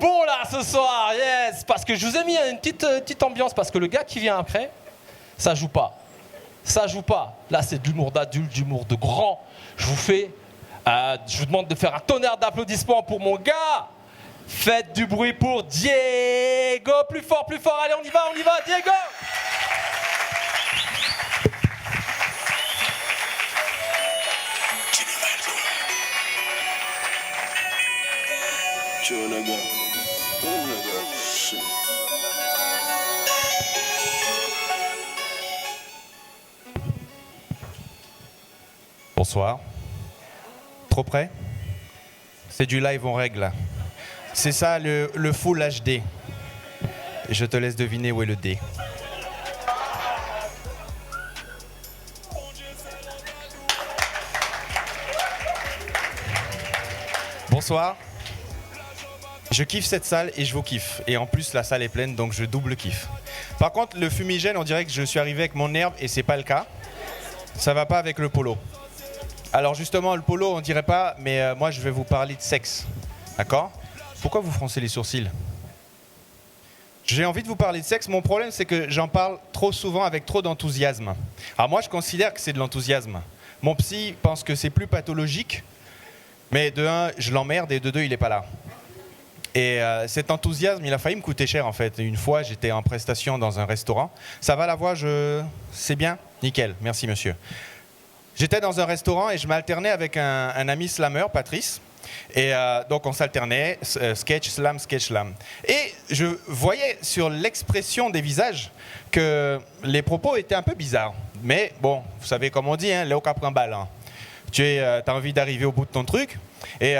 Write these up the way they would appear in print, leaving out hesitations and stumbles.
bon là ce soir, yes. Parce que je vous ai mis une petite ambiance, parce que le gars qui vient après, ça joue pas. Ça joue pas. Là c'est de l'humour d'adulte, d'humour de grand. Je vous demande de faire un tonnerre d'applaudissements pour mon gars. Faites du bruit pour Diego. Plus fort, allez on y va, Diego. Bonsoir. Trop près? C'est du live en règle. C'est ça le full HD. Et je te laisse deviner où est le D. Bonsoir. Je kiffe cette salle et je vous kiffe. Et en plus, la salle est pleine, donc je double kiffe. Par contre, le fumigène, on dirait que je suis arrivé avec mon herbe et c'est pas le cas. Ça va pas avec le polo. Alors justement, le polo, on dirait pas, mais moi, je vais vous parler de sexe. D'accord ? Pourquoi vous froncez les sourcils ? J'ai envie de vous parler de sexe. Mon problème, c'est que j'en parle trop souvent avec trop d'enthousiasme. Alors moi, je considère que c'est de l'enthousiasme. Mon psy pense que c'est plus pathologique, mais de un, je l'emmerde, et de deux, il est pas là. Et cet enthousiasme, il a failli me coûter cher en fait. Une fois, j'étais en prestation dans un restaurant. Ça va la voix, c'est bien ? Nickel, merci monsieur. J'étais dans un restaurant et je m'alternais avec un ami slammer, Patrice. Et donc on s'alternait, sketch, slam, sketch, slam. Et je voyais sur l'expression des visages que les propos étaient un peu bizarres. Mais bon, vous savez comme on dit, hein, Léo Caprin Ballin. Tu as envie d'arriver au bout de ton truc. Et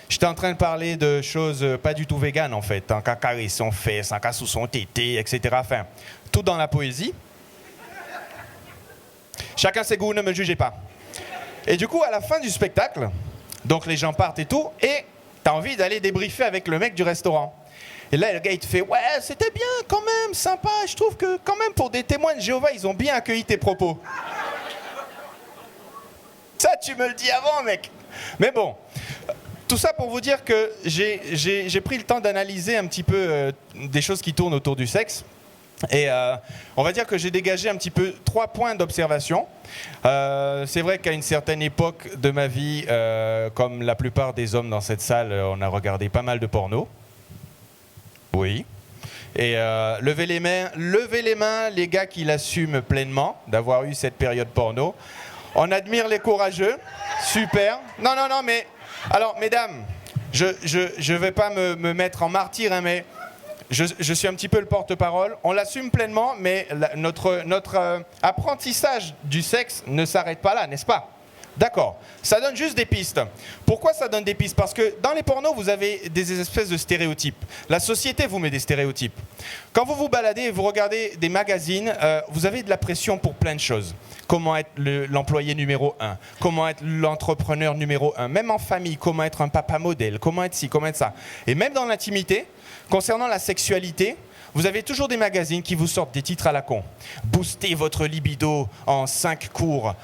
j'étais en train de parler de choses pas du tout véganes en fait. Un cacaré son fesse, un cas sous son tété, etc. Enfin, tout dans la poésie. Chacun ses goûts, ne me jugez pas. Et du coup, à la fin du spectacle, donc les gens partent et tout, et t'as envie d'aller débriefer avec le mec du restaurant. Et là, le gars, il te fait « Ouais, c'était bien quand même, sympa, je trouve que quand même pour des témoins de Jéhovah, ils ont bien accueilli tes propos. » Ça, tu me le dis avant, mec. Mais bon, tout ça pour vous dire que j'ai pris le temps d'analyser un petit peu des choses qui tournent autour du sexe. Et on va dire que j'ai dégagé un petit peu 3 points d'observation. C'est vrai qu'à une certaine époque de ma vie, comme la plupart des hommes dans cette salle, on a regardé pas mal de porno. Oui. Et levez les mains, les gars qui l'assument pleinement d'avoir eu cette période porno. On admire les courageux. Super. Non, mais... Alors, mesdames, je vais pas me mettre en martyr, hein, mais... Je suis un petit peu le porte-parole. On l'assume pleinement, mais notre apprentissage du sexe ne s'arrête pas là, n'est-ce pas ? D'accord. Ça donne juste des pistes. Pourquoi ça donne des pistes ? Parce que dans les pornos, vous avez des espèces de stéréotypes. La société vous met des stéréotypes. Quand vous vous baladez et vous regardez des magazines, vous avez de la pression pour plein de choses. Comment être l'employé numéro 1 ? Comment être l'entrepreneur numéro 1 ? Même en famille, comment être un papa modèle ? Comment être ci ? Comment être ça ? Et même dans l'intimité, concernant la sexualité, vous avez toujours des magazines qui vous sortent des titres à la con. Boostez votre libido en 5 cours.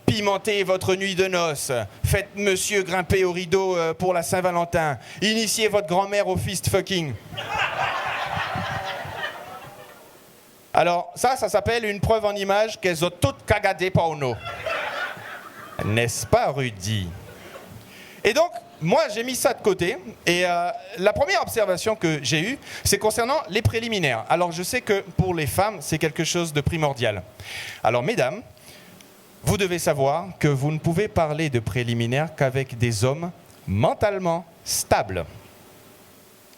Pimentez votre nuit de noces. Faites monsieur grimper au rideau pour la Saint-Valentin. Initiez votre grand-mère au fist fucking. Alors, ça s'appelle une preuve en image qu'elles ont toutes cagadé porno. N'est-ce pas, Rudy ? Et donc, moi, j'ai mis ça de côté. Et la première observation que j'ai eue, c'est concernant les préliminaires. Alors, je sais que pour les femmes, c'est quelque chose de primordial. Alors, mesdames, vous devez savoir que vous ne pouvez parler de préliminaires qu'avec des hommes mentalement stables.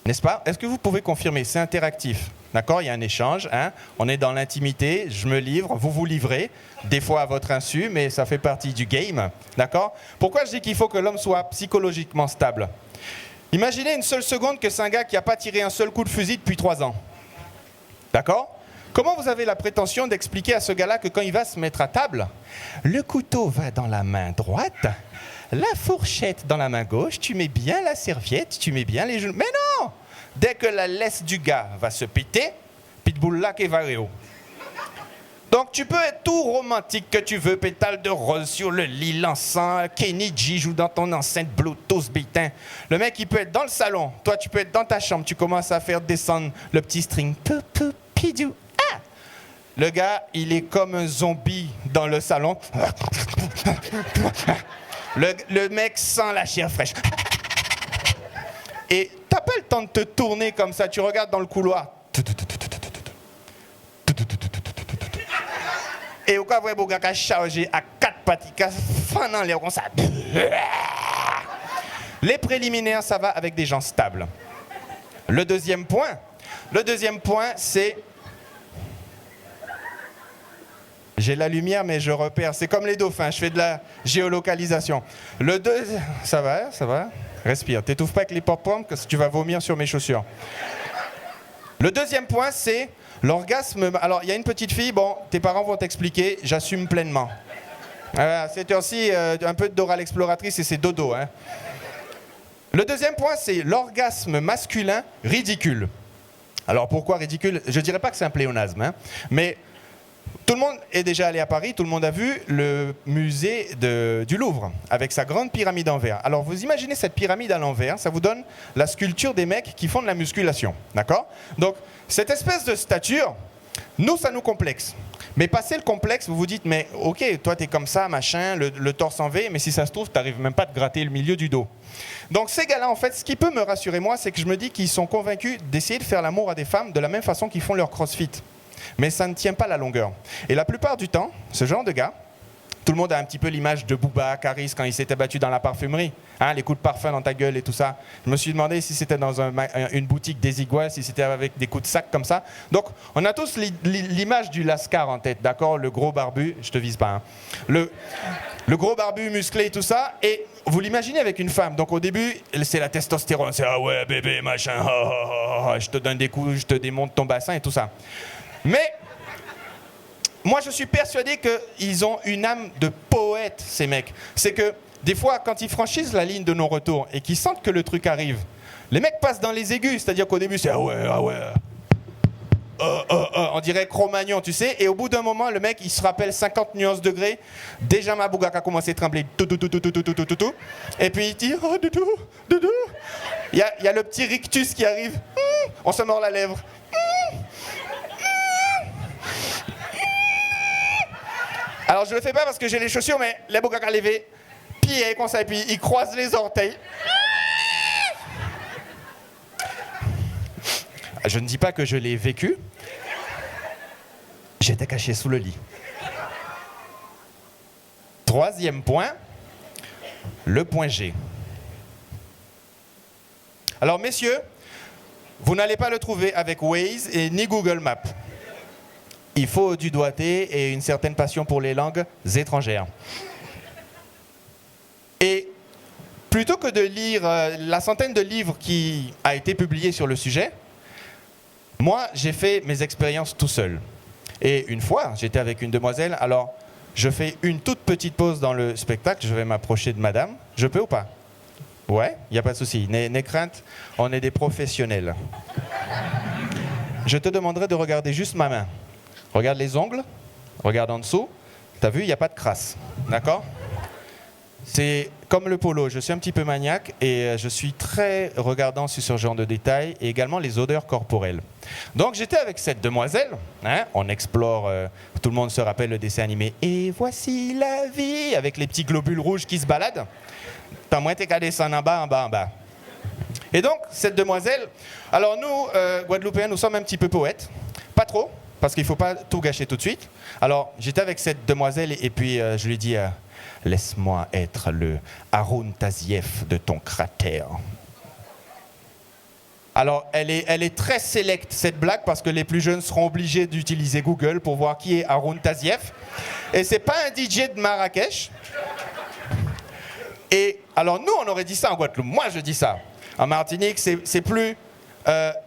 N'est-ce pas ? Est-ce que vous pouvez confirmer ? C'est interactif. D'accord ? Il y a un échange. Hein ? On est dans l'intimité. Je me livre. Vous vous livrez. Des fois à votre insu, mais ça fait partie du game. D'accord ? Pourquoi je dis qu'il faut que l'homme soit psychologiquement stable ? Imaginez une seule seconde que c'est un gars qui n'a pas tiré un seul coup de fusil depuis 3 ans. D'accord ? Comment vous avez la prétention d'expliquer à ce gars-là que quand il va se mettre à table, le couteau va dans la main droite, la fourchette dans la main gauche, tu mets bien la serviette, tu mets bien les genoux. Mais non ! Dès que la laisse du gars va se péter, pitbull là qui va réo. Donc tu peux être tout romantique que tu veux, pétale de rose sur le lit, l'encens, Kenny G joue dans ton enceinte Bluetooth bitin. Le mec il peut être dans le salon, toi tu peux être dans ta chambre, tu commences à faire descendre le petit string. Pou, pou, pidou. Ah! Le gars il est comme un zombie dans le salon. Le mec sent la chair fraîche. Et t'as pas le temps de te tourner comme ça, tu regardes dans le couloir. Et au cas où vous avez chargé à 4 pattes, fanant l'air comme ça. Les préliminaires, ça va avec des gens stables. Le deuxième point, c'est... J'ai la lumière, mais je repère. C'est comme les dauphins, je fais de la géolocalisation. Le deuxième... Ça va. Respire. T'étouffes pas avec les pop-corn, parce que tu vas vomir sur mes chaussures. Le deuxième point, c'est l'orgasme. Alors, il y a une petite fille, bon, tes parents vont t'expliquer, j'assume pleinement. À cette heure-ci, un peu de Dora l'exploratrice et c'est dodo. Hein. Le deuxième point, c'est l'orgasme masculin ridicule. Alors, pourquoi ridicule? Je dirais pas que c'est un pléonasme, hein, mais tout le monde est déjà allé à Paris, tout le monde a vu le musée du Louvre, avec sa grande pyramide en verre. Alors vous imaginez cette pyramide à l'envers, ça vous donne la sculpture des mecs qui font de la musculation, d'accord? Donc cette espèce de stature, nous ça nous complexe. Mais passé le complexe, vous vous dites, mais ok, toi t'es comme ça, machin, le torse en V, mais si ça se trouve, t'arrives même pas à te gratter le milieu du dos. Donc ces gars-là, en fait, ce qui peut me rassurer moi, c'est que je me dis qu'ils sont convaincus d'essayer de faire l'amour à des femmes de la même façon qu'ils font leur crossfit. Mais ça ne tient pas la longueur. Et la plupart du temps, ce genre de gars, tout le monde a un petit peu l'image de Booba, Caris, quand il s'était battu dans la parfumerie. Hein, les coups de parfum dans ta gueule et tout ça. Je me suis demandé si c'était dans une boutique Desigual, si c'était avec des coups de sac comme ça. Donc, on a tous l'image du Lascar en tête, d'accord? Le gros barbu, je te vise pas. Hein. Le gros barbu musclé et tout ça. Et vous l'imaginez avec une femme. Donc, au début, c'est la testostérone. C'est « Ah ouais, bébé, machin. Je te donne des coups, je te démonte ton bassin et tout ça. » Mais moi, je suis persuadé qu'ils ont une âme de poète, ces mecs. C'est que des fois, quand ils franchissent la ligne de non-retour et qu'ils sentent que le truc arrive, les mecs passent dans les aigus. C'est-à-dire qu'au début, c'est ah ouais. On dirait Cro-Magnon, tu sais. Et au bout d'un moment, le mec, il se rappelle 50 nuances degrés. Déjà, ma bougaque a commencé à trembler. Et puis, il dit oh, doudou. Il y a le petit rictus qui arrive. On se mord la lèvre. Alors je le fais pas parce que j'ai les chaussures, mais les bougaques levés, pieds comme ça, et puis ils croisent les orteils. Je ne dis pas que je l'ai vécu. J'étais caché sous le lit. Troisième point, le point G. Alors messieurs, vous n'allez pas le trouver avec Waze et ni Google Maps. Il faut du doigté et une certaine passion pour les langues étrangères. Et plutôt que de lire la centaine de livres qui a été publié sur le sujet, moi, j'ai fait mes expériences tout seul. Et une fois, j'étais avec une demoiselle, alors je fais une toute petite pause dans le spectacle, je vais m'approcher de madame. Je peux ou pas? Ouais, il n'y a pas de souci. N'aie crainte, on est des professionnels. Je te demanderai de regarder juste ma main. Regarde les ongles, regarde en dessous. T'as vu, il n'y a pas de crasse. D'accord? C'est comme le polo, je suis un petit peu maniaque et je suis très regardant sur ce genre de détails et également les odeurs corporelles. Donc j'étais avec cette demoiselle, hein, on explore, tout le monde se rappelle le dessin animé « Et voici la vie » avec les petits globules rouges qui se baladent. T'as moins t'es qu'à descendre en bas. Et donc cette demoiselle, alors nous, Guadeloupéens, nous sommes un petit peu poètes, pas trop, parce qu'il ne faut pas tout gâcher tout de suite. Alors, j'étais avec cette demoiselle et puis je lui dis laisse-moi être le Haroun Tazieff de ton cratère. Alors, elle est très sélecte, cette blague, parce que les plus jeunes seront obligés d'utiliser Google pour voir qui est Haroun Tazieff. Et c'est pas un DJ de Marrakech. Et alors, nous, on aurait dit ça en Guadeloupe. Moi, je dis ça. En Martinique, c'est plus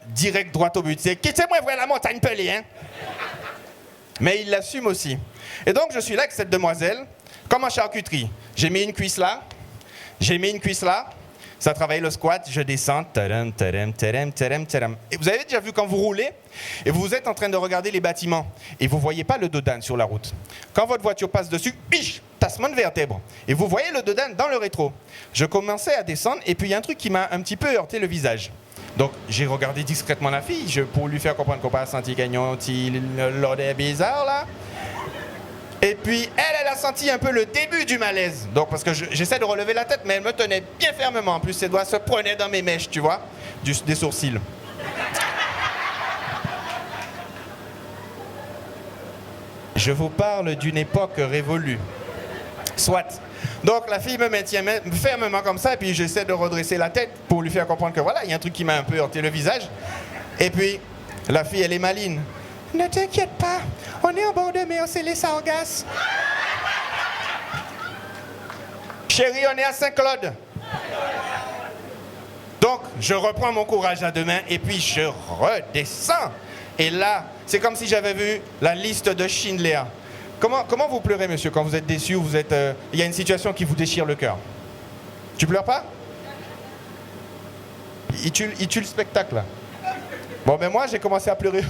direct, droit au but. C'est « Quittez-moi, voir la montagne pelée, hein !» Mais il l'assume aussi. Et donc, je suis là avec cette demoiselle, comme en charcuterie. J'ai mis une cuisse là, j'ai mis une cuisse là, Ça travaille le squat, je descends. Tadam, tadam, tadam, tadam, tadam. Et vous avez déjà vu quand vous roulez et vous êtes en train de regarder les bâtiments et vous ne voyez pas le dos d'âne sur la route. Quand votre voiture passe dessus, biche, tassement de vertèbre. Et vous voyez le dos d'âne dans le rétro. Je commençais à descendre et puis il y a un truc qui m'a un petit peu heurté le visage. Donc j'ai regardé discrètement la fille pour lui faire comprendre qu'on n'a pas senti gagnon, l'odeur bizarre là. Et puis, elle a senti un peu le début du malaise. Donc, parce que j'essaie de relever la tête, mais elle me tenait bien fermement. En plus, ses doigts se prenaient dans mes mèches, tu vois, des sourcils. Je vous parle d'une époque révolue. Soit. Donc, la fille me maintient fermement comme ça, et puis j'essaie de redresser la tête pour lui faire comprendre que voilà, il y a un truc qui m'a un peu heurté le visage. Et puis, la fille, elle est maligne. Ne t'inquiète pas, on est en bord de mer, c'est les Sargasses. Chérie, on est à Saint-Claude. Donc, je reprends mon courage à deux mains et puis je redescends. Et là, c'est comme si j'avais vu la liste de Schindler. Comment vous pleurez, monsieur, quand vous êtes déçu ou il y a une situation qui vous déchire le cœur? Tu pleures pas? Il tue le spectacle, là. Bon, ben moi, j'ai commencé à pleurer.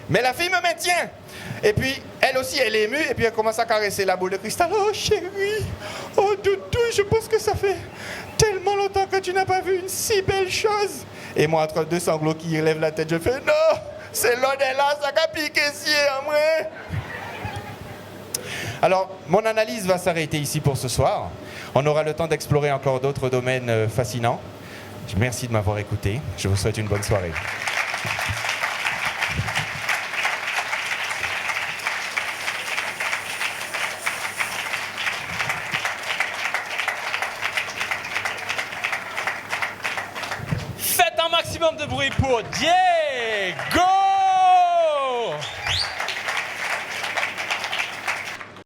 Mais la fille me maintient. Et puis, elle aussi, elle est émue. Et puis, elle commence à caresser la boule de cristal. Oh, chérie. Oh, doudou, je pense que ça fait tellement longtemps que tu n'as pas vu une si belle chose. Et moi, entre deux sanglots qui relèvent la tête, je fais non, c'est l'odeur-là, ça a piqué ici, en vrai. Alors, mon analyse va s'arrêter ici pour ce soir. On aura le temps d'explorer encore d'autres domaines fascinants. Merci de m'avoir écouté. Je vous souhaite une bonne soirée. Faites un maximum de bruit pour Diego!